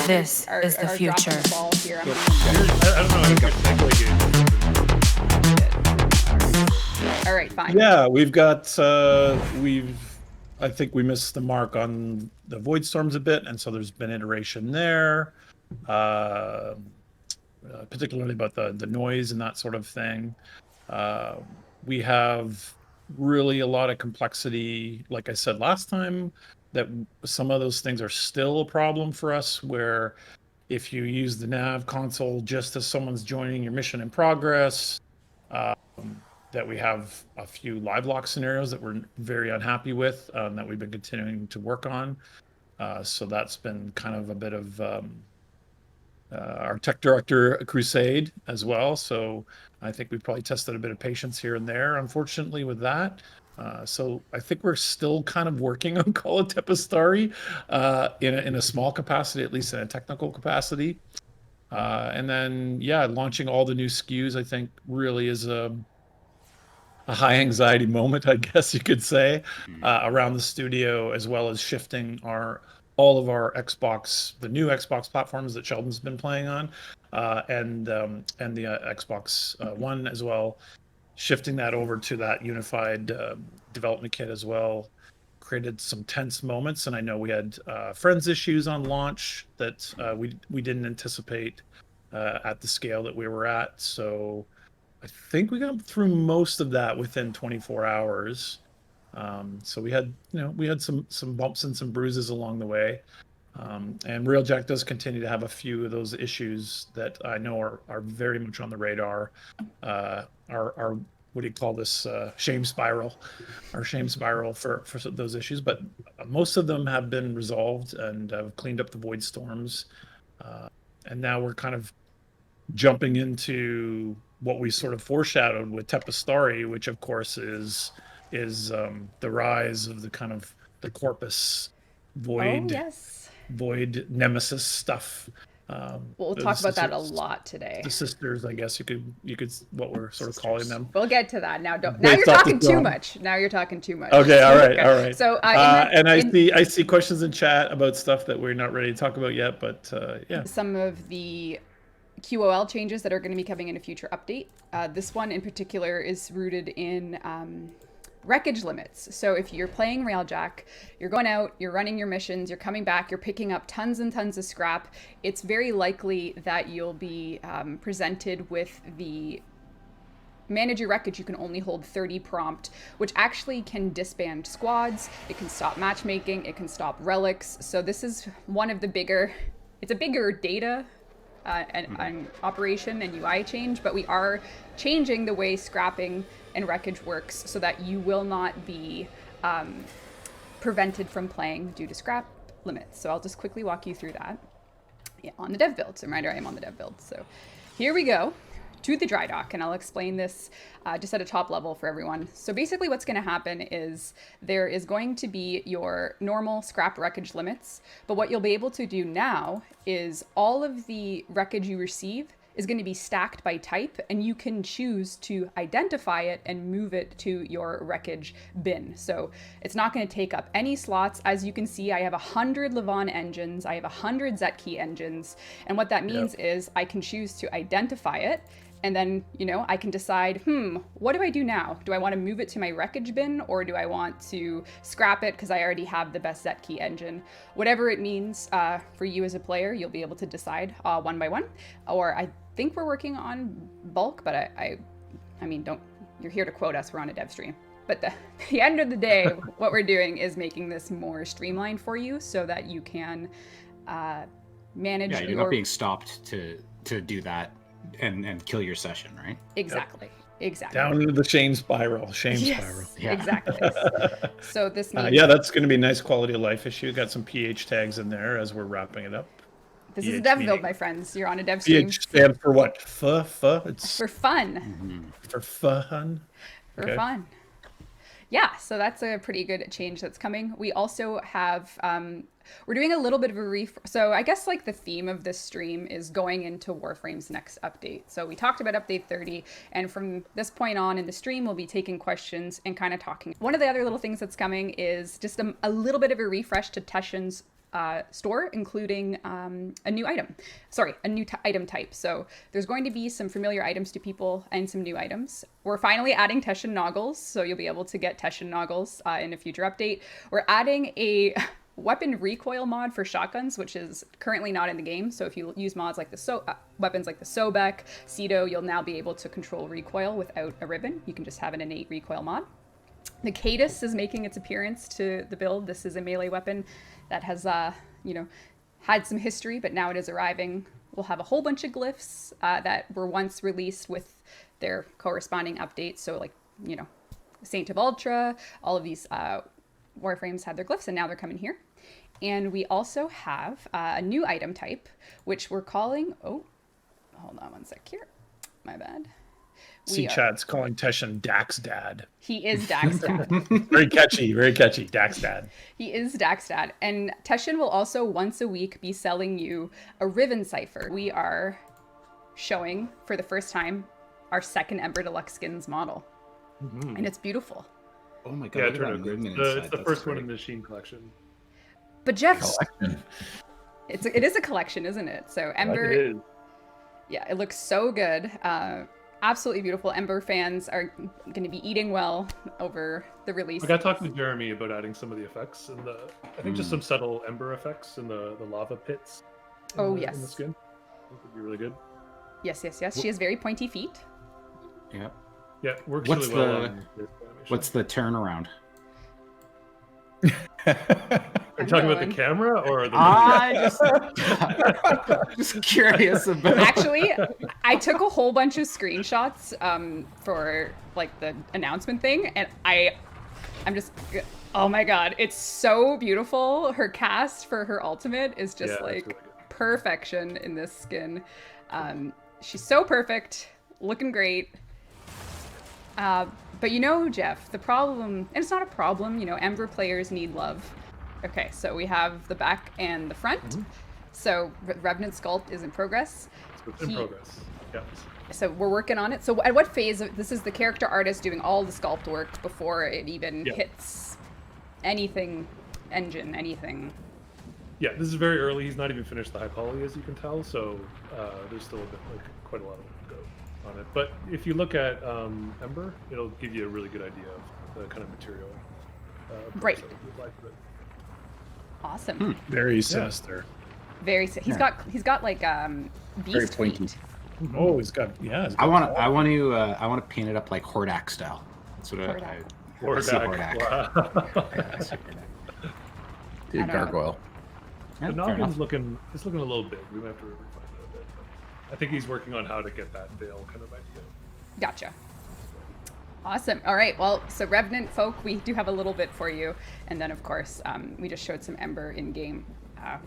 This is the future. Dropping the ball here. I don't know. I think All right, fine. Yeah, I think we missed the mark on the Void Storms a bit, and so there's been iteration there, particularly about the noise and that sort of thing. We have really a lot of complexity, like I said last time, that some of those things are still a problem for us, where if you use the nav console just as someone's joining your mission in progress, that we have a few live lock scenarios that we're very unhappy with, that we've been continuing to work on. So that's been kind of a bit of our tech director crusade as well. So I think we've probably tested a bit of patience here and there, unfortunately, with that. So I think we're still kind of working on Call of Tepestari in a small capacity, at least in a technical capacity. And then, yeah, launching all the new SKUs, I think, really is a high anxiety moment, I guess you could say, around the studio, as well as shifting all of our the new Xbox platforms that Sheldon's been playing on, and the Xbox One as well, shifting that over to that unified development kit as well, created some tense moments. And I know we had friends issues on launch that we didn't anticipate at the scale that we were at. So I think we got through most of that within 24 hours. So we had some bumps and some bruises along the way. And Railjack does continue to have a few of those issues that I know are very much on the radar. Our what do you call this, shame spiral, our shame spiral for those issues. But most of them have been resolved, and cleaned up the void storms. And now we're kind of jumping into what we sort of foreshadowed with Tepestari, which of course is the rise of the kind of the Corpus void nemesis stuff. We'll talk about that a lot today. The sisters, I guess you could what we're sort of calling them. We'll get to that now. Now you're talking too much. Now you're talking too much. Okay, all right. So and I see questions in chat about stuff that we're not ready to talk about yet, but yeah. Some of the QOL changes that are going to be coming in a future update. This one in particular is rooted in wreckage limits. So if you're playing Railjack, you're going out, you're running your missions, you're coming back, you're picking up tons and tons of scrap, it's very likely that you'll be presented with the manage your wreckage. You can only hold 30 prompt, which actually can disband squads. It can stop matchmaking. It can stop relics. So this is one of the it's a bigger data and operation and UI change, but we are changing the way scrapping and wreckage works so that you will not be prevented from playing due to scrap limits. So I'll just quickly walk you through that. Yeah, on the dev build. So reminder, I am on the dev build. So here we go to the dry dock, and I'll explain this just at a top level for everyone. So basically what's going to happen is there is going to be your normal scrap wreckage limits, but what you'll be able to do now is all of the wreckage you receive is going to be stacked by type, and you can choose to identify it and move it to your wreckage bin. So it's not going to take up any slots. As you can see, I have 100 Levon engines, I have 100 Zetkey engines, and what that means is I can choose to identify it, and then, I can decide, what do I do now? Do I want to move it to my wreckage bin, or do I want to scrap it because I already have the best Zetkey engine? Whatever it means for you as a player, you'll be able to decide one by one. Or I think we're working on bulk, but I mean, you're here to quote us, we're on a dev stream. But at the end of the day, what we're doing is making this more streamlined for you so that you can manage you're not being stopped to do that and kill your session, right? Exactly. Down into the shame spiral. Spiral. Yeah. Exactly. So this means that's going to be a nice quality of life issue. Got some PH tags in there as we're wrapping it up. This is a dev build, my friends. You're on a dev stream. PH stands for what? It's for fun. Mm-hmm. For fun. For fun. Yeah, so that's a pretty good change that's coming. We also have, we're doing a little bit of a so I guess like the theme of this stream is going into Warframe's next update. So we talked about update 30, and from this point on in the stream, we'll be taking questions and kind of talking. One of the other little things that's coming is just a little bit of a refresh to Teshin's store, including a new item. Sorry, a new item type. So there's going to be some familiar items to people and some new items. We're finally adding Teshin Noggles, so you'll be able to get Teshin Noggles in a future update. We're adding a weapon recoil mod for shotguns, which is currently not in the game. So if you use mods like the weapons like the Sobek, Cedo, you'll now be able to control recoil without a ribbon. You can just have an innate recoil mod. The Cadus is making its appearance to the build. This is a melee weapon that has, had some history, but now it is arriving. We'll have a whole bunch of glyphs that were once released with their corresponding updates. So like, Saint of Ultra, all of these Warframes had their glyphs, and now they're coming here. And we also have a new item type, which we're calling, hold on one sec here. My bad. Chat's calling Teshin Dax Dad. He is Dax Dad. Very catchy, Dax Dad. He is Dax Dad. And Teshin will also once a week be selling you a Riven Cipher. We are showing for the first time our second Ember Deluxe Skins model. Mm-hmm. And it's beautiful. Oh my god! Yeah, it turned out great. It's the first one in the Machine collection. But Jeff's it is a collection, isn't it? So Ember, it is. Yeah, it looks so good. Absolutely beautiful. Ember fans are going to be eating well over the release. I got talking to Jeremy about adding some of the effects and I think just some subtle Ember effects in the lava pits. Yes. In the skin. I think would be really good. Yes. She has very pointy feet. Yeah. Yeah, works really well on this animation. What's the turnaround? Are you talking about the camera or the just curious about. Actually, I took a whole bunch of screenshots for like the announcement thing, and I'm just, oh my god, it's so beautiful. Her cast for her ultimate is just really perfection in this skin. She's so perfect, looking great. But Jeff, the problem, and it's not a problem, Ember players need love. Okay, so we have the back and the front. Mm-hmm. So Revenant sculpt is in progress. It's in progress, yeah. So we're working on it. So at what phase this is the character artist doing all the sculpt work before it even hits anything, engine, anything? Yeah, this is very early. He's not even finished the high poly, as you can tell. So there's still quite a lot of work to go on it. But if you look at Ember, it'll give you a really good idea of the kind of material. Right. That would apply to it. Awesome. Very sinister. Very. He's got like beast very pointy. feet. Oh, he's got I want to paint it up like Hordak style. That's what I see Hordak. Wow. I see Hordak. Dude, gargoyle. The noggin's looking a little big. We might have to refine it a bit. I think he's working on how to get that veil kind of idea. Gotcha. Awesome. All right. Well, so Revenant folk, we do have a little bit for you, and then of course we just showed some Ember in game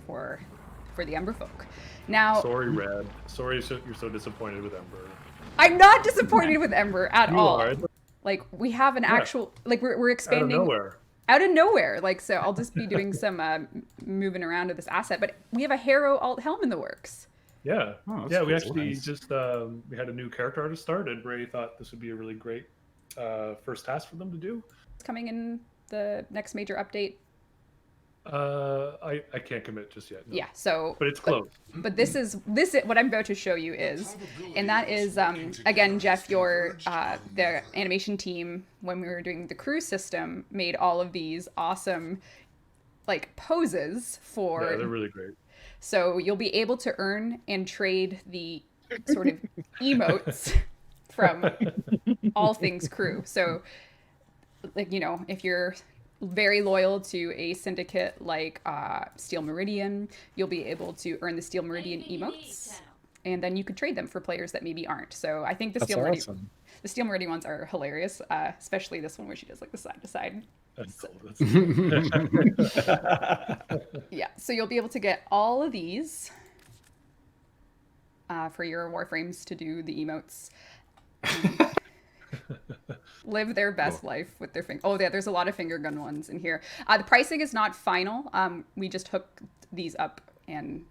for the Ember folk. Now, sorry, Red. Sorry, you're so disappointed with Ember. I'm not disappointed with Ember at all. Are. Like we have an actual we're expanding out of nowhere. Like so, I'll just be doing some moving around of this asset, but we have a Harrow alt helm in the works. Yeah, cool. We actually just we had a new character artist started. Ray thought this would be a really great first task for them to do. It's coming in the next major update. I can't commit just yet. No. Yeah, so but it's close. But this is what I'm about to show you is, and that is again, Jeff, your the animation team when we were doing the crew system made all of these awesome like poses for. Yeah, they're really great. So you'll be able to earn and trade the sort of emotes from all things crew. So, like, if you're very loyal to a syndicate like Steel Meridian, you'll be able to earn the Steel Meridian emotes, and then you could trade them for players that maybe aren't. So I think the Steel Meridian ones are hilarious, especially this one where she does like the side to side. Yeah, so you'll be able to get all of these for your Warframes to do the emotes. Live their best life with their finger. Oh, yeah, there's a lot of finger gun ones in here. The pricing is not final. We just hook these up and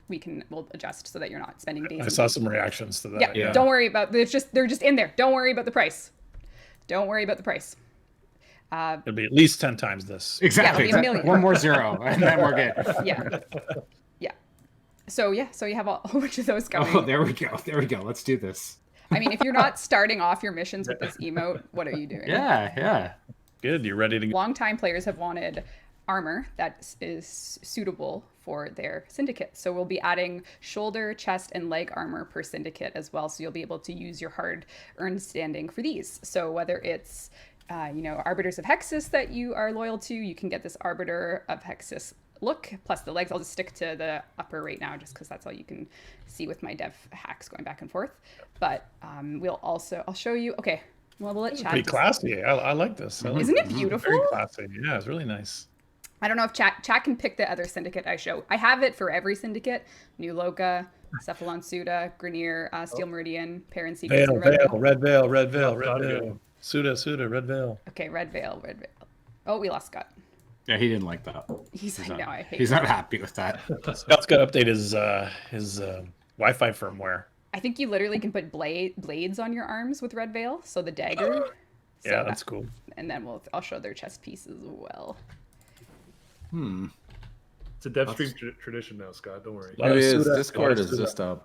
we'll adjust so that you're not spending days. I saw some reactions to that. Yeah. Don't worry about they're just in there. Don't worry about the price. Don't worry about the price. It'll be at least 10 times this. Exactly. it'll be a million. One more zero, and then we're good. Yeah. Yeah. So you have a whole bunch of those coming. Oh, there we go. There we go. Let's do this. I mean, if you're not starting off your missions with this emote, what are you doing? Yeah. Good. You're ready to go. Longtime players have wanted armor that is suitable for their syndicate. So we'll be adding shoulder, chest, and leg armor per syndicate as well. So you'll be able to use your hard-earned standing for these. So whether it's Arbiters of Hexus that you are loyal to, you can get this Arbiter of Hexus look, plus the legs. I'll just stick to the upper right now just because that's all you can see with my dev hacks going back and forth. But I'll show you. Okay, well, we'll let chat. Pretty classy. I like this. Isn't it beautiful? Very classy. Yeah, it's really nice. I don't know if chat can pick the other syndicate I show. I have it for every syndicate. New Loka, Cephalon Suda, Grenier, Steel Meridian, Parent Secrets, Veil, and Red Veil. Red Veil, Red Veil, Red Not Veil. good. Suda, Red Veil. Okay, Red Veil. Oh, we lost Scott. Yeah, he didn't like that. He's like, no, I hate He's that. not happy with that. Scott's got to update his Wi-Fi firmware. I think you literally can put blades on your arms with Red Veil, so the dagger. Yeah, that's cool. And then I'll show their chest piece as well. It's a dev stream tradition now, Scott. Don't worry. Lot It of is. Suda, Discord lot of is Suda. just a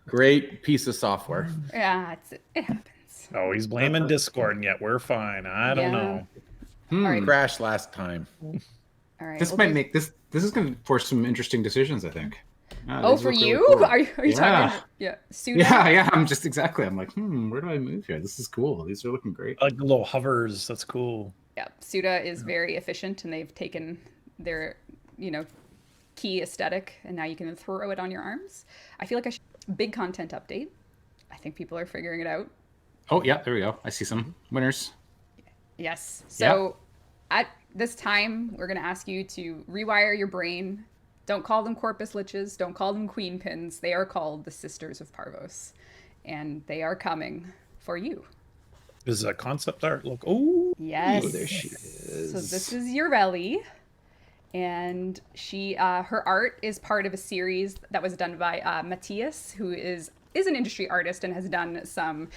great piece of software. Yeah, it happens. Oh, he's blaming Discord, and yet we're fine. I don't Yeah. know. All right. Crashed last time. All right. This we'll might do- make this. This is going to force some interesting decisions, I think. Oh, for you? Are you Yeah. talking? Yeah. Suda? Yeah. I'm like, where do I move here? This is cool. These are looking great. I like the little hovers. That's cool. Yeah. Suda is very efficient, and they've taken their, key aesthetic, and now you can throw it on your arms. I feel like big content update. I think people are figuring it out. Oh, yeah, there we go. I see some winners. Yes. So at this time, we're going to ask you to rewire your brain. Don't call them Corpus Liches. Don't call them Queen Pins. They are called the Sisters of Parvos. And they are coming for you. This is a concept art. Look. Oh, Yes. there she is. So this is Ureli. And her art is part of a series that was done by Matthias, who is an industry artist and has done some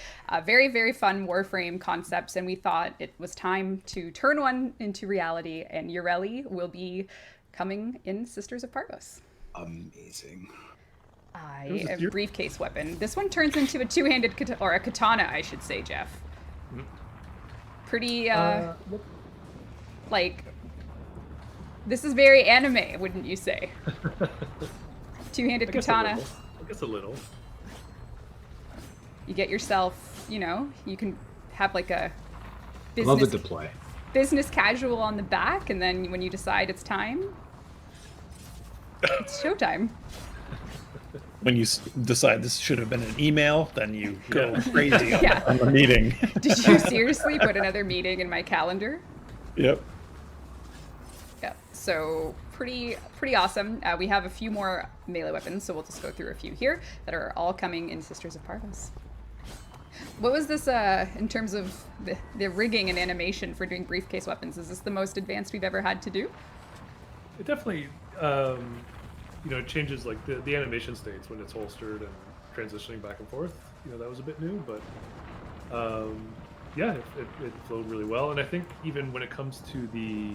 very, very fun Warframe concepts. And we thought it was time to turn one into reality. And Ureli will be coming in Sisters of Parvos. Amazing. A briefcase weapon. This one turns into a two-handed or a katana, I should say, Jeff. Pretty, this is very anime, wouldn't you say? Two-handed katana. I guess a little. You get yourself, you can have like a I love the business, deploy. business casual on the back, and then when you decide it's time, it's showtime. when you decide this should have been an email, then you go crazy Yeah. on the meeting. Did you seriously put another meeting in my calendar? Yep. Yeah, so pretty awesome. We have a few more melee weapons, so we'll just go through a few here that are all coming in Sisters of Parvos. What was this in terms of the rigging and animation for doing briefcase weapons? Is this the most advanced we've ever had to do? It definitely, it changes like the animation states when it's holstered and transitioning back and forth. That was a bit new, but it flowed really well. And I think even when it comes to the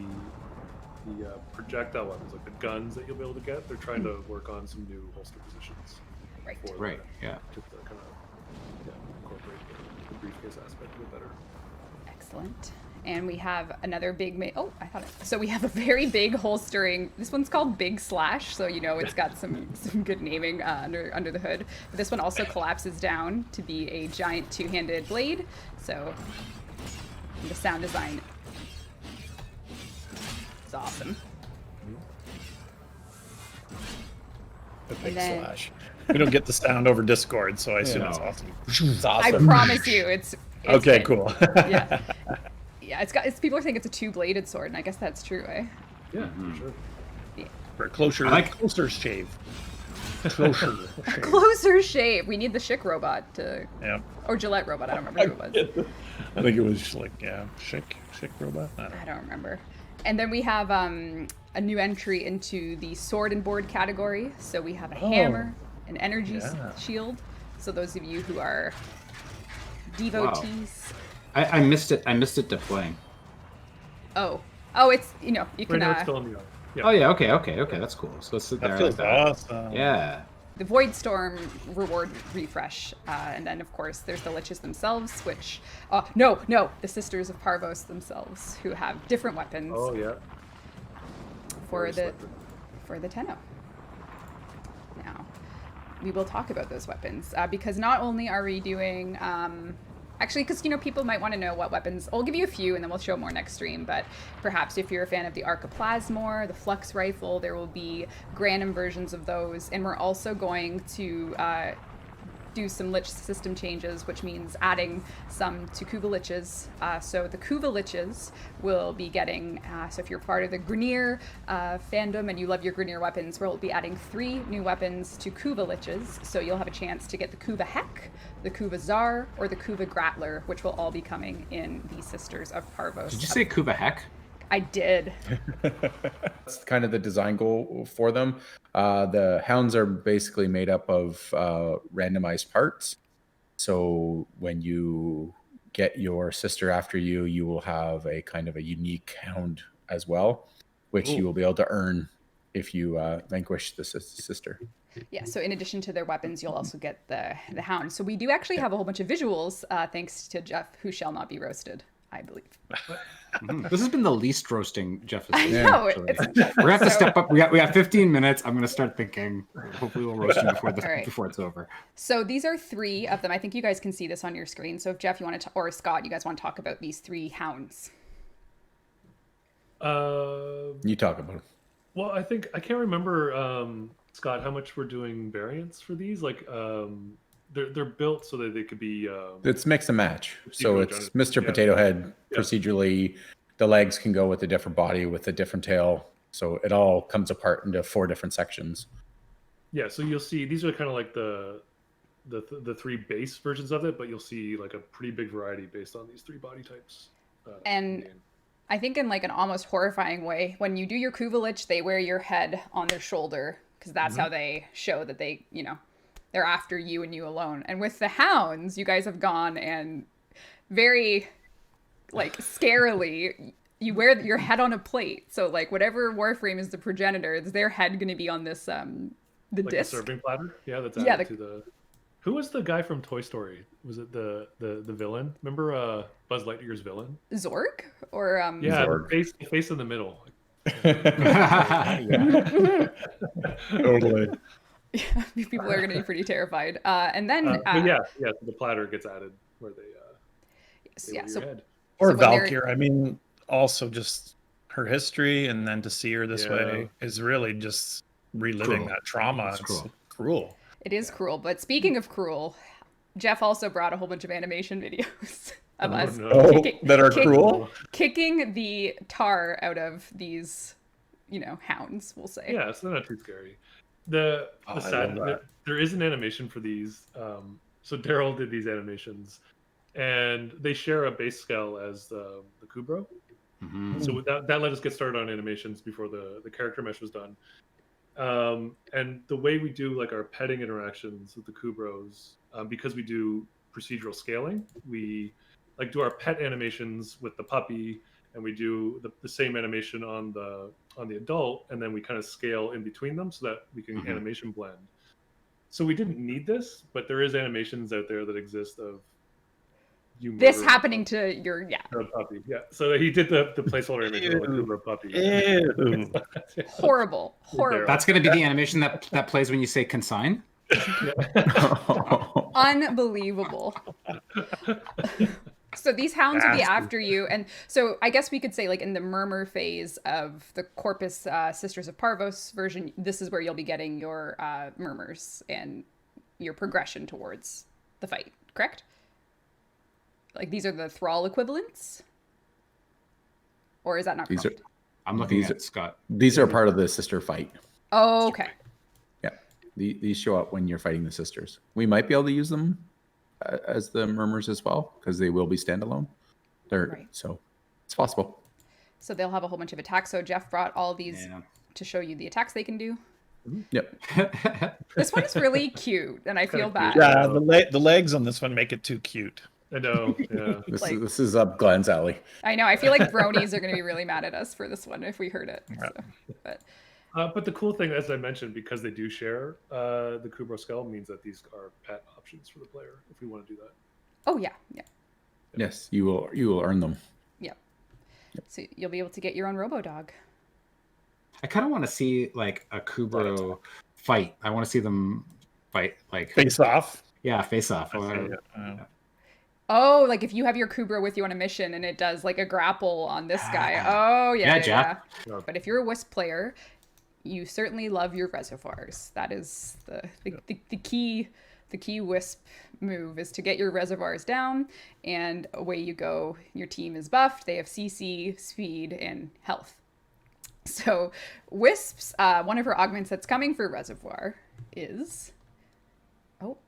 projectile weapons, like the guns that you'll be able to get, they're trying to work on some new holster positions. Right. for Right, that, yeah. to kind of incorporate the briefcase aspect a bit better. Excellent. And we have another big, so we have a very big holstering. This one's called Big Slash, so it's got some good naming under the hood. But this one also collapses down to be a giant two-handed blade. So the sound design is awesome. A big And then- slash. We don't get the sound over Discord, so I assume Yeah. it's awesome. It's I awesome. promise you, it's Okay, good. cool. Yeah, yeah. People are saying it's a two-bladed sword, and I guess that's true, eh? Yeah, for sure. For closer shave. Closer shave. Closer shave. We need the Schick robot Yeah. or Gillette robot. I don't remember who it was. I think it was Schick robot. I don't know. I don't remember. And then we have a new entry into the sword and board category. So we have a hammer, an energy shield. So those of you who are devotees. I missed it. I missed it deploying. Oh, it's you Right can now it's still in the arc. Yeah. Oh yeah, okay, that's cool. So let's sit there. That I feels like that. awesome. Yeah. the Void Storm reward refresh, and then of course there's the Liches themselves, which no, the Sisters of Parvos themselves, who have different weapons Oh yeah. for Very the selective. for the Tenno. Now, we will talk about those weapons because not only are we doing actually, because people might want to know what weapons. I'll give you a few, and then we'll show more next stream. But perhaps if you're a fan of the Arcaplasmor, the Flux Rifle, there will be Granum versions of those, and we're also going to do some lich system changes, which means adding some to Kuva liches. So the Kuva liches will be getting, so if you're part of the Grineer fandom and you love your Grineer weapons, we'll be adding 3 new weapons to Kuva liches. So you'll have a chance to get the Kuva Heck, the Kuva Tsar, or the Kuva Grattler, which will all be coming in the Sisters of Parvos. Did you say Kuva Heck? I did. That's kind of the design goal for them. The Hounds are basically made up of randomized parts. So when you get your sister after you, you will have a kind of a unique Hound as well, which you will be able to earn if you vanquish the sister. Yeah, so in addition to their weapons, you'll also get the Hound. So we do actually have a whole bunch of visuals, thanks to Jeff, who shall not be roasted, I believe. This has been the least roasting Jeff has I done, know. actually. It's, We're gonna have to so- step up. We got 15 minutes. I'm gonna start thinking. Hopefully, we'll roast him All right. before it's over. So these are 3 of them. I think you guys can see this on your screen. So if Jeff, you want to, or Scott, you guys want to talk about these 3 Hounds. You talk about it. Well, I think I can't remember, Scott, how much we're doing variants for these. Like, they're built so that they could be. It's mix and match. So Procedural it's generated. Mr. Yeah. Potato Head Yeah. procedurally. The legs can go with a different body with a different tail. So it all comes apart into 4 different sections. Yeah, so you'll see these are kind of like the 3 base versions of it, but you'll see like a pretty big variety based on these 3 body types. And in the game. I think in like an almost horrifying way, when you do your Kuva Lich, they wear your head on their shoulder because that's how they show that they, they're after you and you alone. And with the Hounds, you guys have gone and very, like, scarily, you wear your head on a plate. So, like, whatever Warframe is the progenitor, is their head going to be on this, the Like disc? the serving platter? Yeah, that's Yeah, added to the. Who was the guy from Toy Story? Was it the villain? Remember Buzz Lightyear's villain? Zorg? Or, Yeah, Zorg. the face in the middle. Totally. people are going to be pretty terrified. And then, But yeah, so the platter gets added where they yeah, wear so your head. Or So when they're- Valkyr. I mean, also just her history, and then to see her this Yeah. way is really just reliving Cruel. that trauma. It's It's cruel. cruel. it is cruel. But speaking of cruel, Jeff also brought a whole bunch of animation videos of Oh, us no. That are cruel. kicking the tar out of these, hounds, we'll say. Yeah, so they're not too scary. The Oh, I sad love that. there is an animation for these. So Daryl did these animations, and they share a base scale as the Kubro. Mhm. So that let us get started on animations before the character mesh was done. And the way we do like our petting interactions with the Kubros, because we do procedural scaling, we like do our pet animations with the puppy, and we do the same animation on the adult, and then we kind of scale in between them so that we can Mhm. animation blend. So we didn't need this, but there is animations out there that exist of you This murdering happening to your, a puppy. Yeah, so he did the placeholder animation of the Ew. Kubro puppy. Ew. horrible. That's gonna be the animation that plays when you say consign. Unbelievable. So these hounds will be Nasty. after you, and so I guess we could say, like, in the murmur phase of the Corpus Sisters of Parvos version, this is where you'll be getting your murmurs and your progression towards the fight, correct? Like, these are the thrall equivalents? Or is that not These are- correct? I'm looking These at are- Scott. These are part of the sister fight. Oh, okay. Yeah, these show up when you're fighting the sisters. We might be able to use them as the murmurs as well because they will be standalone. Right. So it's possible. So they'll have a whole bunch of attacks. So Jeff brought all these Yeah. to show you the attacks they can do. Yep. This one is really cute, and I feel bad. cute. Yeah, the legs on this one make it too cute. I know. Yeah. This is up Glenn's alley. I know. I feel like bronies are going to be really mad at us for this one if we heard it. Yeah. So, But the cool thing, as I mentioned, because they do share the Kubro skull, means that these are pet options for the player if we want to do that. oh yeah, yeah, Yes, you will earn them. yeah. So you'll be able to get your own Robo Dog. I kind of want to see like a Kubro fight. I want to see them fight, like Face off. yeah, face off. Oh, like if you have your Kubro with you on a mission and it does like a grapple on this guy. Oh yeah, Yeah, Jeff. Yeah. But if you're a Wisp player, you certainly love your reservoirs. That is the key. The key Wisp move is to get your reservoirs down, and away you go. Your team is buffed. They have CC, speed, and health. So Wisp's one of her augments that's coming for reservoir is all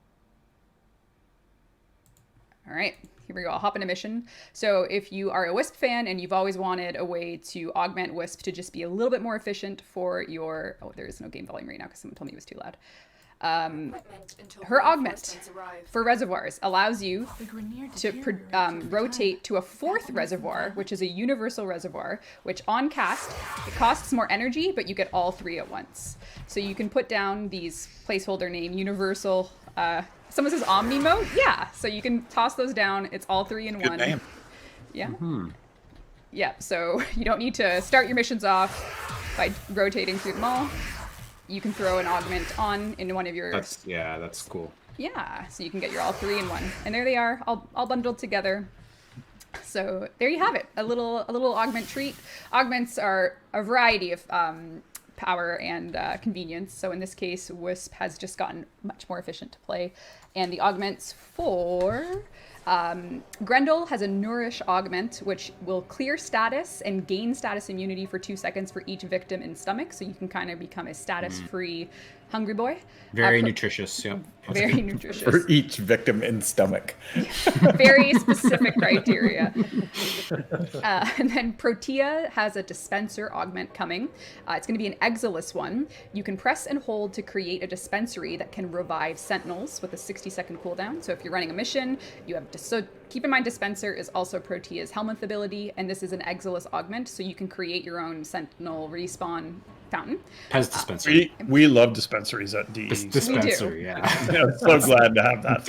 right, here we go. I'll hop in a mission. So if you are a Wisp fan and you've always wanted a way to augment Wisp to just be a little bit more efficient for your there is no game volume right now because someone told me it was too loud. Her augment for reservoirs allows you to rotate to a fourth reservoir, which is a universal reservoir, which on cast, it costs more energy, but you get all three at once. So you can put down these placeholder name universal, someone says Omni mode? Yeah, so you can toss those down. It's all three in one. Name. Yeah. Yeah, so you don't need to start your missions off by rotating through them all. You can throw an augment on in one of your... That's cool. Yeah, so you can get your all three in one. And there they are, all bundled together. So there you have it, a little augment treat. Augments are a variety of power and convenience. So in this case, Wisp has just gotten much more efficient to play. And the augments for... Grendel has a Nourish augment, which will clear status and gain status immunity for 2 seconds for each victim in stomach. So you can kind of become a status-free hungry boy. Very nutritious, yep. Very nutritious. For each victim in stomach. Very specific criteria. And then Protea has a dispenser augment coming. It's going to be an Exilus one. You can press and hold to create a dispensary that can revive sentinels with a 60-second cooldown. So if you're running a mission, you have so keep in mind Dispenser is also Protea's Helminth ability, and this is an Exilus augment, so you can create your own sentinel respawn fountain. Pez dispensary. We love dispensaries at DE. Dispensary, yeah. Yeah, so glad to have that.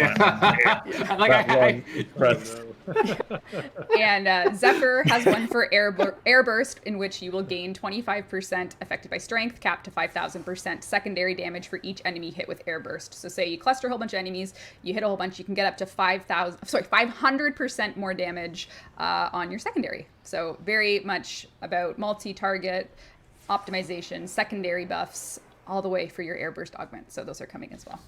And Zephyr has one for Airburst, in which you will gain 25% affected by strength, capped to 5,000% secondary damage for each enemy hit with Airburst. So say you cluster a whole bunch of enemies, you hit a whole bunch, you can get up to 500% more damage on your secondary. So very much about multi-target optimization, secondary buffs, all the way for your Airburst augment. So those are coming as well.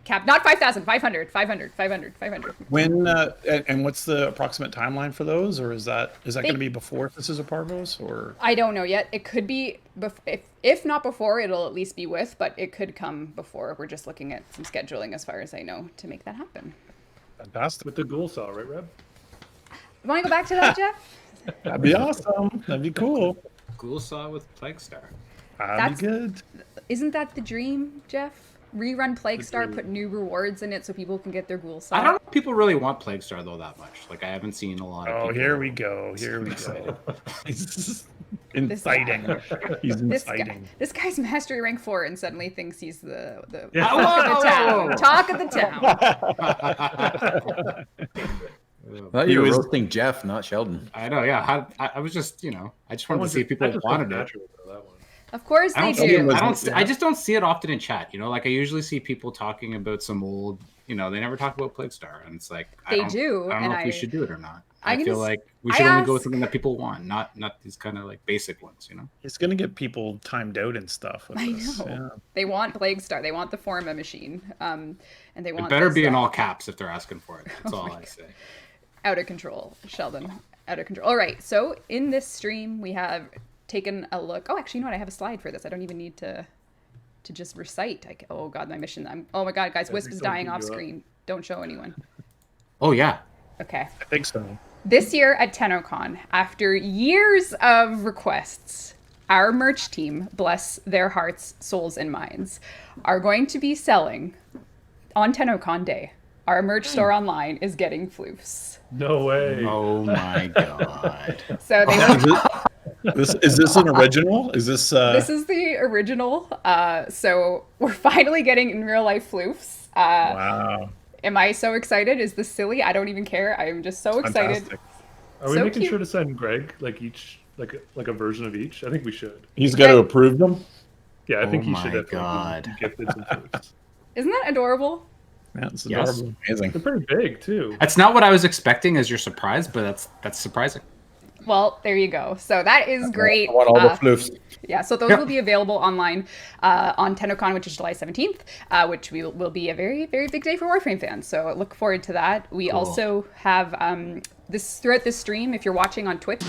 Cap, not 5,000, 500. When and what's the approximate timeline for those, or is that going to be before this is a Parvos, or? I don't know yet. It could be if not before, it'll at least be with, but it could come before. We're just looking at some scheduling, as far as I know, to make that happen. Fantastic. With the ghoul saw, right, Reb? You want to go back to that, Jeff? That'd be awesome. That'd be cool. Ghoul Saw with Plague Star. That'd be good. Isn't that the dream, Jeff? Rerun Plague Star, put new rewards in it so people can get their Ghoul Saw. I don't know if people really want Plague Star though that much. Like I haven't seen a lot of people. Here we go. He's inciting. He's inciting. This guy's mastery rank 4 and suddenly thinks he's the Yeah. talk of the town. I thought you were roasting Jeff, not Sheldon. I know, yeah. I was just, I just wanted to see if people wanted it. Of course they do. I just don't see it often in chat. Like I usually see people talking about some old, they never talk about Plague Star, and it's like they do. I don't know if we should do it or not. I feel like we should only go with something that people want, not these kind of like basic ones. It's gonna get people timed out and stuff. With this. know. Yeah. They want Plague Star. They want the Forma machine, and they want. It better be in all caps if they're asking for it. That's all I say. Out of control, Sheldon. Out of control. All right. So in this stream, we have taken a look. Oh, actually, you know what? I have a slide for this. I don't even need to just recite. Oh God, my mission. Oh my God, guys, Wisp is dying off screen. Don't show anyone. Oh yeah. Okay. I think so. This year at TennoCon, after years of requests, our merch team, bless their hearts, souls, and minds, are going to be selling on TennoCon Day our merch store online is getting floofs. No way. Oh my god. So they Is this an original? Is this this is the original. So we're finally getting in real life floofs. wow. Am I so excited? Is this silly? I don't even care. I am just so excited. Fantastic. Are we So making cute. sure to send Greg like each like a version of each? I think we should. He's got to approve them. Yeah, I think Oh he my should definitely God. be gifted some proofs. Isn't that adorable? Yeah, it's Yes. adorable. Amazing. They're pretty big too. That's not what I was expecting as your surprise, but that's surprising. Well, there you go. So that is great. I want all the floofs. Yeah, so those Yep. will be available online on TennoCon, which is July 17th, which will be a very, very big day for Warframe fans. So look forward to that. We Cool. also have this throughout this stream, if you're watching on Twitch.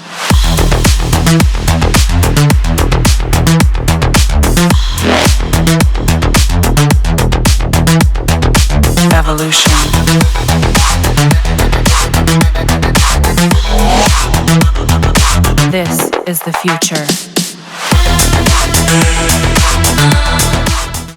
Evolution. This is the future.